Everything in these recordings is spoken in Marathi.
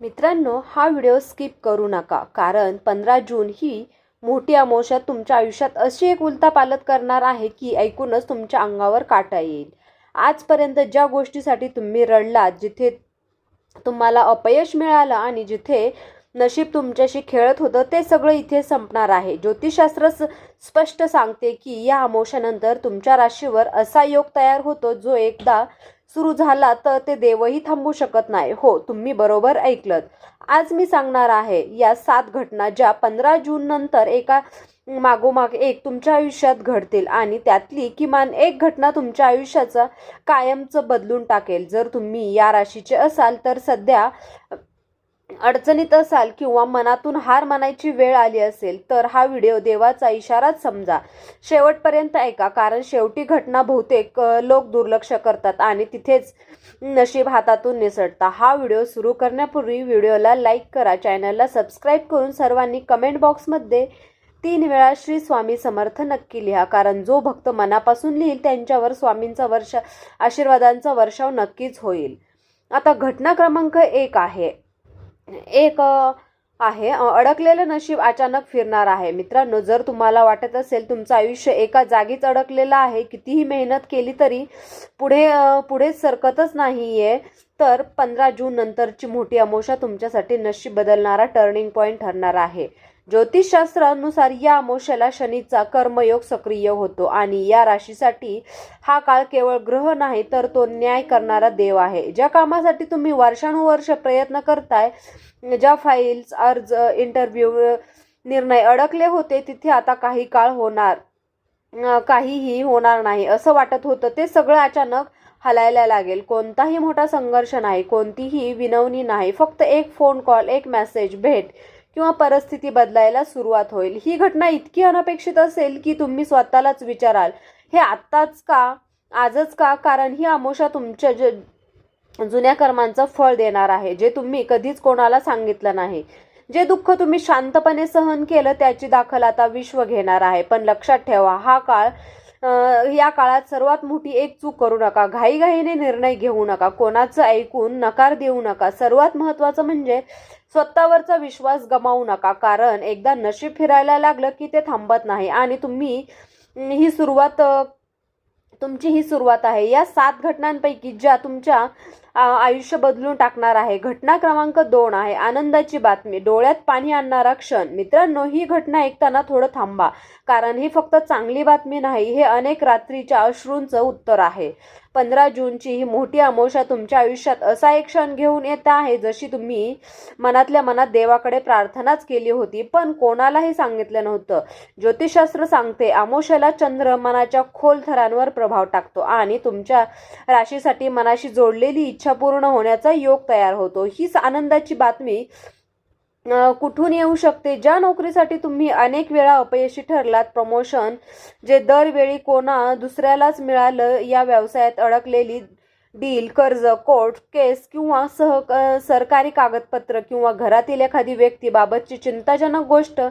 मित्रांनो, हा व्हिडिओ स्किप करू नका, कारण 15 जून ही मोठी अमावस्या तुमच्या आयुष्यात अशी एक उलथापालथ करणार आहे की ऐकूनच तुमच्या अंगावर काटा येईल. आजपर्यंत ज्या गोष्टीसाठी तुम्ही रडलात, जिथे तुम्हाला अपयश मिळालं आणि जिथे नशीब तुमच्याशी खेळत होतं, ते सगळं इथे संपणार आहे. ज्योतिषशास्त्र स्पष्ट सांगते की या अमावस्येनंतर तुमच्या राशीवर असा योग तयार होतो जो एकदा सुरू झाला तर ते देवही थांबवू शकत नाही. हो, तुम्ही बरोबर ऐकलत. आज मी सांगणार आहे या 7 घटना ज्या 15 जून नंतर एका मागोमाग एक तुमच्या आयुष्यात घडतील आणि त्यातली किमान एक घटना तुमच्या आयुष्याचं कायमचं बदलून टाकेल. जर तुम्ही या राशीचे असाल तर सध्या अडचणीत असाल किंवा मनातून हार मानायची वेळ आली असेल तर हा व्हिडिओ देवाचा इशाराच समजा. शेवटपर्यंत ऐका, कारण शेवटी घटना बहुतेक लोक दुर्लक्ष करतात आणि तिथेच नशीब हातातून निसटतात. हा व्हिडिओ सुरू करण्यापूर्वी व्हिडिओला लाईक करा, चॅनलला सबस्क्राईब करून सर्वांनी कमेंट बॉक्समध्ये 3 वेळा श्री स्वामी समर्थ नक्की लिहा, कारण जो भक्त मनापासून लिहिल त्यांच्यावर स्वामींचा आशीर्वादांचा वर्षाव नक्कीच होईल. आता घटना क्रमांक 1 आहे. अडकलेलं नशीब अचानक फिरणार आहे. मित्रांनो, जर तुम्हाला वाटत असेल तुमचं आयुष्य एका जागीच अडकलेलं आहे, कितीही मेहनत केली तरी पुढे सरकतच नाहीये, तर 15 जून नंतरची मोठी अमावस्या तुमच्यासाठी नशीब बदलणारा टर्निंग पॉइंट ठरणार आहे. ज्योतिषशास्त्रानुसार या अमावस्येला शनीचा कर्मयोग सक्रिय होतो आणि या राशीसाठी हा काळ केवळ ग्रह नाही तर तो न्याय करणारा देव आहे. ज्या कामासाठी तुम्ही वर्षानुवर्ष प्रयत्न करताय, ज्या फाईल्स, अर्ज, इंटरव्ह्यू, निर्णय अडकले होते, तिथे आता काहीही होणार नाही असं वाटत होतं, ते सगळं अचानक हलायला लागेल. कोणताही मोठा संघर्ष नाही, कोणतीही विनवणी नाही, फक्त एक फोन कॉल, एक मेसेज, भेट किंवा परिस्थिती बदलायला सुरुवात होईल. ही घटना इतकी अनपेक्षित असेल की तुम्ही स्वतःलाच विचाराल, हे आत्ताच का, आजच का? कारण ही अमावस्या तुमच्या जुन्या कर्मांचं फळ देणार आहे, जे तुम्ही कधीच कोणाला सांगितलं नाही. जे दुःख तुम्ही शांतपणे सहन केलं त्याची दाखल आता विश्व घेणार आहे. पण लक्षात ठेवा, या काळात सर्वात मोठी एक चूक करू नका. घाईघाईने निर्णय घेऊ नका, कोणाचं ऐकून नकार देऊ नका. सर्वात महत्त्वाचं म्हणजे स्वतःवरचा विश्वास गमावू नका, कारण एकदा नशीब फिरायला लागलं की ते थांबत नाही आणि तुमची ही सुरुवात आहे. या 7 घटनांपैकी ज्या तुमच्या आयुष्य बदलून टाकणार आहे. घटना क्रमांक 2 आहे आनंदाची बातमी, डोळ्यात पाणी आणणारा क्षण. मित्रांनो, ही घटना ऐकताना थोडं थांबा, कारण ही फक्त चांगली बातमी नाही, हे अनेक रात्रीच्या अश्रूंचं उत्तर आहे. 15 जूनची ही मोठी अमावस्या तुमच्या आयुष्यात असा एक क्षण घेऊन येत आहे जशी तुम्ही मनातल्या मनात देवाकडे प्रार्थनाच केली होती, पण कोणालाही सांगितलं नव्हतं. ज्योतिषशास्त्र सांगते अमावस्येला चंद्र मनाच्या खोल थरांवर प्रभाव टाकतो आणि तुमच्या राशीसाठी मनाशी जोडलेली इच्छा पूर्ण होण्याचा योग तयार होतो. हीच आनंदाची बातमी कुठून येऊ शकते? ज्या नोकरीसाठी तुम्ही अनेक वेळा अपयशी ठरलात, प्रमोशन जे दरवेळी कोणा दुसऱ्यालाच मिळालं, या व्यवसायात अडकलेली डील, कर्ज, कोर्ट केस किंवा सरकारी कागदपत्र किंवा घरातील एखादी व्यक्तीबाबतची चिंताजनक गोष्ट,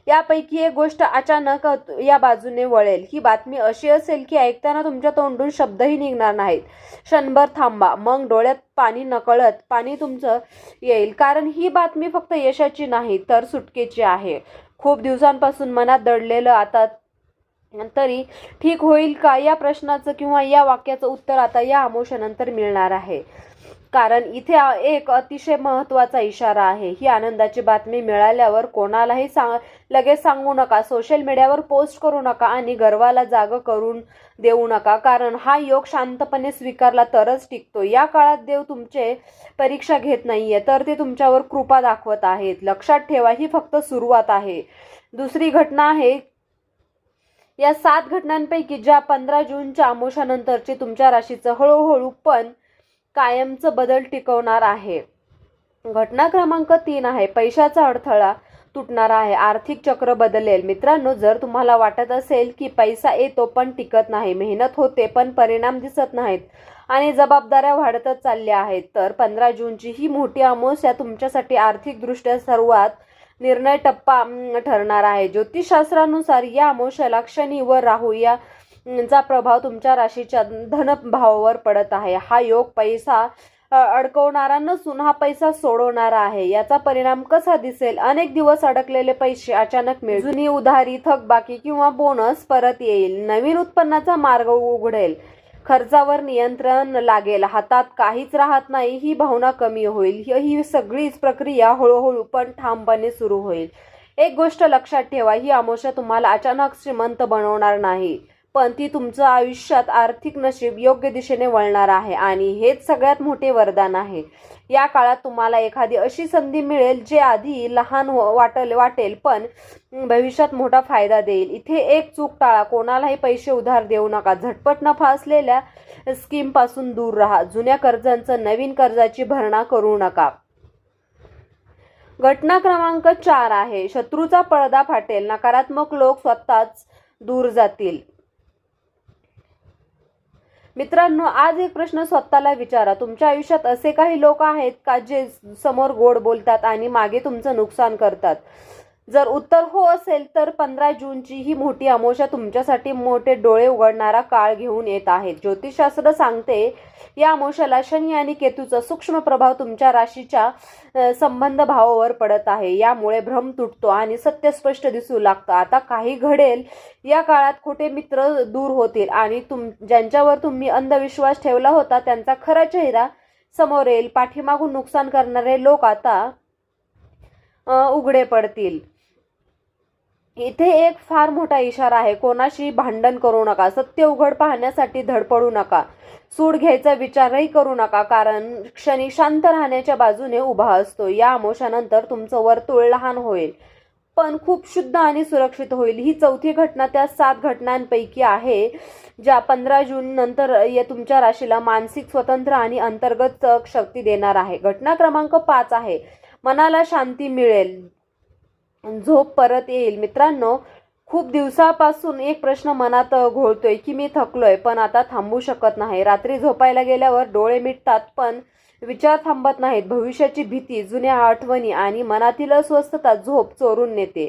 यापैकी एक गोष्ट अचानक या बाजूने वळेल. ही बातमी अशी असेल की ऐकताना तुमच्या तोंडून शब्दही निघणार नाहीत. क्षणभर थांबा, मग डोळ्यात पाणी नकळत पाणी तुमचं येईल, कारण ही बातमी फक्त यशाची नाही तर सुटकेची आहे. खूप दिवसांपासून मनात दडलेलं आता तरी ठीक होईल का या प्रश्नाचं किंवा या वाक्याचं उत्तर आता या अमावस्येनंतर मिळणार आहे, कारण इथे एक अतिशय महत्त्वाचा इशारा आहे. ही आनंदाची बातमी मिळाल्यावर कोणालाही लगेच सांगू नका, सोशल मीडियावर पोस्ट करू नका आणि गर्वाला जागा करून देऊ नका, कारण हा योग शांतपणे स्वीकारला तरच टिकतो. या काळात देव तुमचे परीक्षा घेत नाहीये, तर ते तुमच्यावर कृपा दाखवत आहेत. लक्षात ठेवा, ही फक्त सुरुवात आहे. दुसरी घटना आहे या 7 घटनांपैकी ज्या 15 जूनच्या अमावस्येनंतरची तुमच्या राशीचं हळूहळू पण कायमचं बदल टिकवणार आहे. घटना क्रमांक 3 आहे पैशाचा अडथळा तुटणार आहे, आर्थिक चक्र बदलेल. मित्रांनो, जर तुम्हाला वाटत असेल की पैसा येतो पण टिकत नाही, मेहनत होते पण परिणाम दिसत नाहीत आणि जबाबदाऱ्या वाढतच चालल्या आहेत, तर 15 जूनची ही मोठी अमावस्या तुमच्यासाठी आर्थिकदृष्ट्या सर्वात निर्णय टप्पा ठरणार आहे. ज्योतिषशास्त्रानुसार या अमावस्येला शनी व राहू यांचा प्रभाव तुमच्या राशीच्या धनभावावर पडत आहे. हा योग पैसा अडकवणारा नसून हा पैसा सोडवणारा आहे. याचा परिणाम कसा दिसेल? अनेक दिवस अडकलेले पैसे अचानक मिळतील. जुनी उधारी, थकबाकी किंवा बोनस परत येईल. नवीन उत्पन्नाचा मार्ग उघडेल. खर्चावर नियंत्रण लागेल. हातात काहीच राहत नाही ही भावना कमी होईल. ही सगळीच प्रक्रिया हळूहळू पण ठामपणे सुरू होईल. एक गोष्ट लक्षात ठेवा, ही अमावस्या तुम्हाला अचानक श्रीमंत बनवणार नाही, पण ती तुमचं आयुष्यात आर्थिक नशीब योग्य दिशेने वळणार आहे. आणि हेच सगळ्यात मोठे वरदान आहे. या काळात तुम्हाला एखादी अशी संधी मिळेल जे आधी लहान वाटेल पण भविष्यात मोठा फायदा देईल. इथे एक चूक टाळा. कोणालाही पैसे उधार देऊ नका. झटपट नफा असलेल्या स्कीम पासून दूर राहा. जुन्या कर्जांचं नवीन कर्जाची भरणा करू नका. घटना क्रमांक 4 आहे, शत्रूचा पडदा फाटेल. नकारात्मक लोक स्वतःच दूर जातील. मित्रांनो, आज एक प्रश्न स्वतःला विचारा. तुमच्या आयुष्यात असे काही लोक आहेत का जे समोर गोड बोलतात आणि मागे तुमचं नुकसान करतात? जर उत्तर हो असेल तर 15 जूनची ही मोठी अमावस्या तुमच्यासाठी मोठे डोळे उघडणारा काळ घेऊन येत आहे. ज्योतिषशास्त्र सांगते या अमावस्याला शनी आणि केतूचा सूक्ष्म प्रभाव तुमच्या राशीच्या संबंध भावावर पडत आहे. यामुळे भ्रम तुटतो आणि सत्य स्पष्ट दिसू लागतं. आता काही घडेल. या काळात खोटे मित्र दूर होतील आणि ज्यांच्यावर तुम्ही अंधविश्वास ठेवला होता त्यांचा खरा चेहरा समोर येईल. पाठीमागून नुकसान करणारे लोक आता उघडे पडतील. इथे एक फार मोठा इशारा आहे. कोणाशी भांडण करू नका. सत्य उघड पाहण्यासाठी धडपडू नका. सूड घ्यायचा विचारही करू नका, कारण क्षणी शांत राहण्याच्या बाजूने उभा असतो. या अमावस्यानंतर तुमचं वर्तुळ लहान होईल पण खूप शुद्ध आणि सुरक्षित होईल. ही चौथी घटना त्या 7 घटनांपैकी आहे ज्या 15 जून नंतर तुमच्या राशीला मानसिक स्वतंत्र आणि अंतर्गत शक्ती देणार आहे. घटना क्रमांक 5 आहे, मनाला शांती मिळेल. झोप परत येईल. मित्रांनो, खूप दिवसापासून एक प्रश्न मनात घोळतोय की मी थकलोय पण आता थांबू शकत नाही. रात्री झोपायला गेल्यावर डोळे मिटतात पण विचार थांबत नाहीत. भविष्याची भीती, जुन्या आठवणी आणि मनातील अस्वस्थता झोप चोरून नेते.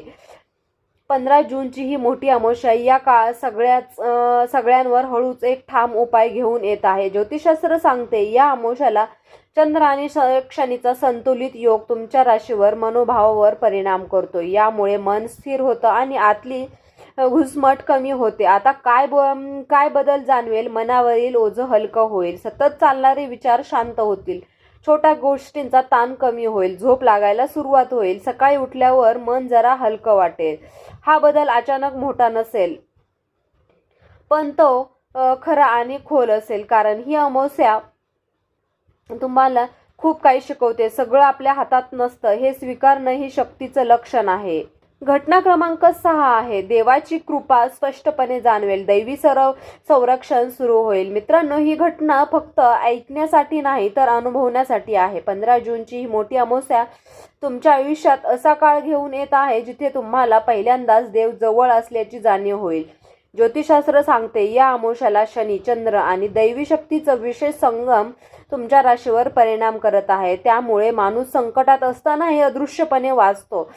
15 जूनची ही मोठी अमावस्या या सगळ्यांवर हळूच एक ठाम उपाय घेऊन येत आहे. ज्योतिषशास्त्र सांगते या अमावस्याला चंद्र आणि शनीचा संतुलित योग तुमच्या राशीवर मनोभावावर परिणाम करतो. यामुळे मन स्थिर होतं आणि आतली घुसमट कमी होते. आता काय बदल जाणवेल? मनावरील ओझं हलकं होईल. सतत चालणारे विचार शांत होतील. छोट्या गोष्टींचा ताण कमी होईल. झोप लागायला सुरुवात होईल. सकाळी उठल्यावर मन जरा हलकं वाटेल. हा बदल अचानक मोठा नसेल पण तो खरा आणि खोल असेल, कारण ही अमावस्या तुम्हाला खूप काही शिकवते. सगळं आपल्या हातात नसतं हे स्वीकारणं ही शक्तीचं लक्षण आहे. घटना क्रमांक 6 आहे, देवाची कृपा स्पष्टपणे जाणवेल. दैवी संरक्षण सुरू होईल. मित्रांनो, ही घटना फक्त ऐकण्यासाठी नाही तर अनुभवण्यासाठी आहे. 15 जूनची ही मोठी अमावस्या तुमच्या आयुष्यात असा काळ घेऊन येत आहे जिथे तुम्हाला पहिल्यांदाच देव जवळ असल्याची जाणीव होईल. ज्योतिषशास्त्र सांगते या अमावस्याला शनी, चंद्र आणि दैवी शक्तीचं विशेष संगम तुमच्या राशीवर परिणाम करत आहे. त्यामुळे माणूस संकटात असतानाही अदृश्यपणे वाचतो.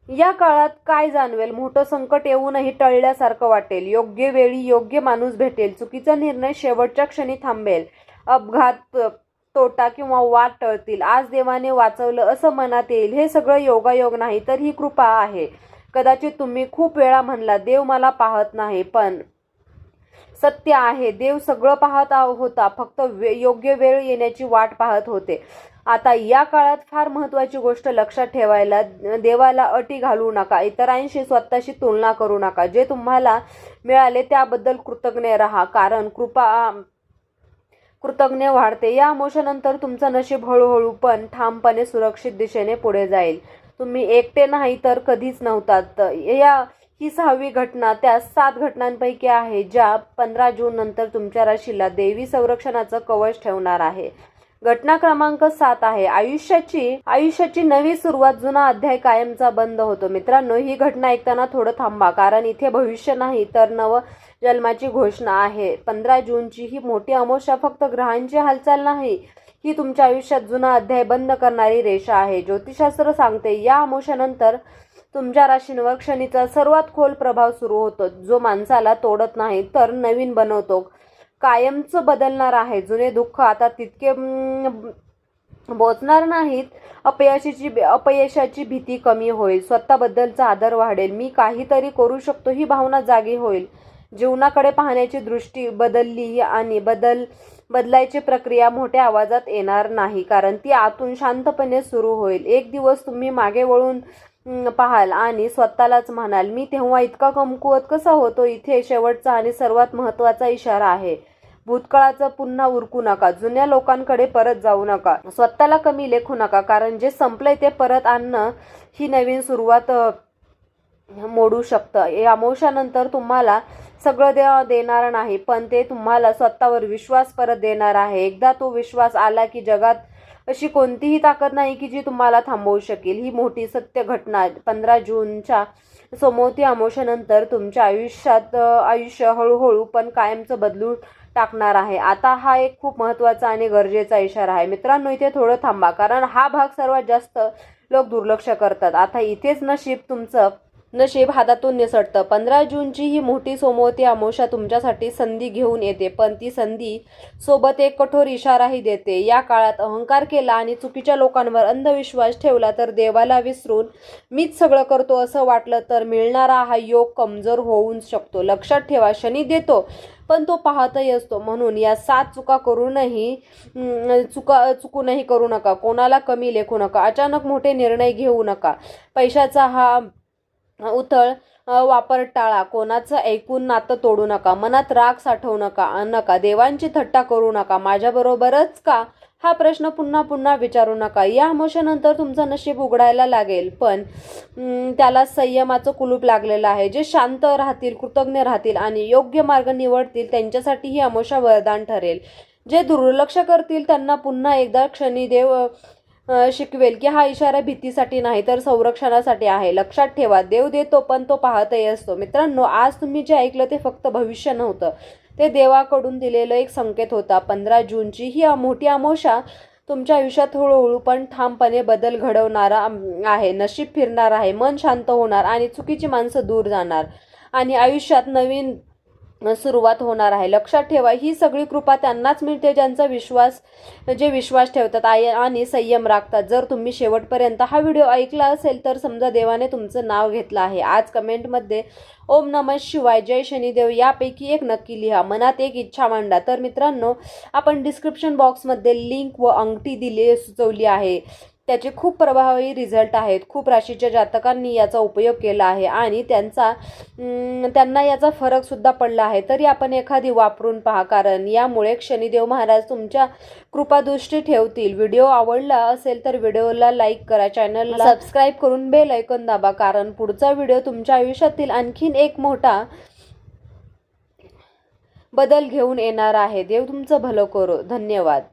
या काळात काय जाणवेल? मोठं संकट येऊनही टळल्यासारखं वाटेल. योग्य वेळी योग्य माणूस भेटेल. चुकीचा निर्णय शेवटच्या क्षणी थांबेल. अपघात, तोटा किंवा वाद टळतील. आज देवाने वाचवलं असं मनात येईल. हे सगळं योगायोग नाही तर ही कृपा आहे. कदाचित तुम्ही खूप वेळा म्हणला देव मला पाहत नाही, पण सत्य आहे देव सगळं पाहत होता, फक्त योग्य वेळ येण्याची वाट पाहत होते. आता या काळात फार महत्त्वाची गोष्ट लक्षात ठेवायला, देवाला अटी घालू नका. इतरांशी स्वतःशी तुलना करू नका. जे तुम्हाला मिळाले त्याबद्दल कृतज्ञ राहा, कारण कृतज्ञ वाढते. या अमावस्येनंतर तुमचं नशीब हळूहळू पण ठामपणे सुरक्षित दिशेने पुढे जाईल. तुम्ही एकटे नाही तर कधीच नव्हतात. ही 6वी घटना त्या 7 घटनांपैकी आहे ज्या 15 जून नंतर तुमच्या राशीला देवी संरक्षणाचं कवच ठेवणार आहे. घटना क्रमांक 7 आहे, आयुष्याची नवी सुरुवात. जुना अध्याय कायमचा बंद होतो. मित्रांनो, ही घटना ऐकताना थोडं थांबा, कारण इथे भविष्य नाही तर नव जन्माची घोषणा आहे. 15 जूनची ही मोठी अमावस्या फक्त ग्रहांची हालचाल नाही, ही तुमच्या आयुष्यात जुना अध्याय बंद करणारी रेषा आहे. ज्योतिषशास्त्र सांगते या अमावस्येनंतर तुमच्या राशींवर शनीचा सर्वात खोल प्रभाव सुरू होतो, जो माणसाला तोडत नाही तर नवीन बनवतो. कायमचं बदलणार आहे. जुने दुःख आता तितके बोचणार नाहीत. अपयशाची भीती कमी होईल. स्वतःबद्दलचा आदर वाढेल. मी काहीतरी करू शकतो ही भावना जागी होईल. जीवनाकडे पाहण्याची दृष्टी बदलली आणि बदलायची प्रक्रिया मोठ्या आवाजात येणार नाही, कारण ती आतून शांतपणे सुरू होईल. एक दिवस तुम्ही मागे वळून पाहाल आणि स्वतःलाच म्हणाल, मी तेव्हा इतका कमकुवत कसा होतो. इथे शेवटचा आणि सर्वात महत्त्वाचा इशारा आहे. भूतकाळाचं पुन्हा उरकू नका. जुन्या लोकांकडे परत जाऊ नका. स्वतःला कमी लेखू नका, कारण जे संपलंय ते परत आणणं ही नवीन सुरुवात मोडू शकतं. या अमावस्यानंतर तुम्हाला सगळं देणार नाही, पण ते तुम्हाला स्वतःवर विश्वास परत देणार आहे. एकदा तो विश्वास आला की जगात अशी कोणतीही ताकद नाही की जी तुम्हाला थांबवू शकेल. ही मोठी सत्य घटना 15 जूनच्या सोमवती अमावस्येनंतर तुमच्या आयुष्य हळूहळू पण कायमचं बदलून टाकणार आहे. आता हा एक खूप महत्त्वाचा आणि गरजेचा इशारा आहे. मित्रांनो, इथे थोडं थांबा, कारण हा भाग सर्वात जास्त लोक दुर्लक्ष करतात. आता इथेच तुमचं नशीब हातातून निसटतं. 15 जूनची ही मोठी सोमवती अमावस्या तुमच्यासाठी संधी घेऊन येते, पण ती संधी सोबत एक कठोर इशाराही देते. या काळात अहंकार केला आणि चुकीच्या लोकांवर अंधविश्वास ठेवला तर देवाला विसरून मीच सगळं करतो असं वाटलं तर मिळणारा हा योग कमजोर होऊ शकतो. लक्षात ठेवा, शनी देतो पण तो पाहतही असतो. म्हणून या 7 चुका चुकूनही करू नका. कोणाला कमी लेखू नका. अचानक मोठे निर्णय घेऊ नका. पैशाचा हा उथळ वापर टाळा. कोणाचं ऐकून नातं तोडू नका. मनात राग साठवू नका. देवांची थट्टा करू नका. माझ्याबरोबरच का हा प्रश्न पुन्हा पुन्हा विचारू नका. या अमावस्येनंतर तुमचं नशीब उघडायला लागेल, पण त्याला संयमाचं कुलूप लागलेलं आहे. जे शांत राहतील, कृतज्ञ राहतील आणि योग्य मार्ग निवडतील त्यांच्यासाठी ही अमावस्या वरदान ठरेल. जे दुर्लक्ष करतील त्यांना पुन्हा एकदा शनिदेव शिकवेल की हा इशारा भीतीसाठी नाही तर संरक्षणासाठी आहे. लक्षात ठेवा, देव देतो पण तो पाहतही असतो. मित्रांनो, आज तुम्ही जे ऐकलं ते फक्त भविष्य नव्हतं, ते देवाकडून दिलेलं एक संकेत होता. 15 जूनची ही मोठी अमावस्या तुमच्या आयुष्यात हळूहळू पण ठामपणे बदल घडवणारा आहे. नशीब फिरणार आहे, मन शांत होणार आणि चुकीची माणसं दूर जाणार आणि आयुष्यात नवीन सुरुवात होणार आहे. लक्षात ठेवा, ही सगळी कृपा त्यांनाच मिळते जे विश्वास ठेवतात आणि संयम राखतात. जर तुम्ही शेवटपर्यंत हा व्हिडिओ ऐकला असेल तर समजा देवाने तुमचं नाव घेतलं आहे. आज कमेंटमध्ये ओम नमः शिवाय, जय शनिदेव यापैकी एक नक्की लिहा. मनात एक इच्छा मांडा. तर मित्रांनो, आपण डिस्क्रिप्शन बॉक्समध्ये लिंक व अंगठी सुचवली आहे. त्याचे खूप प्रभावी रिझल्ट आहेत. खूप राशीच्या जातकांनी याचा उपयोग केला आहे आणि त्यांना याचा फरक सुद्धा पडला आहे. तरी आपण एखादी वापरून पहा, कारण यामुळे शनिदेव महाराज तुमच्या कृपादृष्टी ठेवतील. व्हिडिओ आवडला असेल तर व्हिडिओला लाईक करा, चॅनलला सबस्क्राईब करून बेल आयकॉन दाबा, कारण पुढचा व्हिडिओ तुमच्या आयुष्यातील आणखीन एक मोठा बदल घेऊन येणार आहे. देव तुमचं भलं करो. धन्यवाद.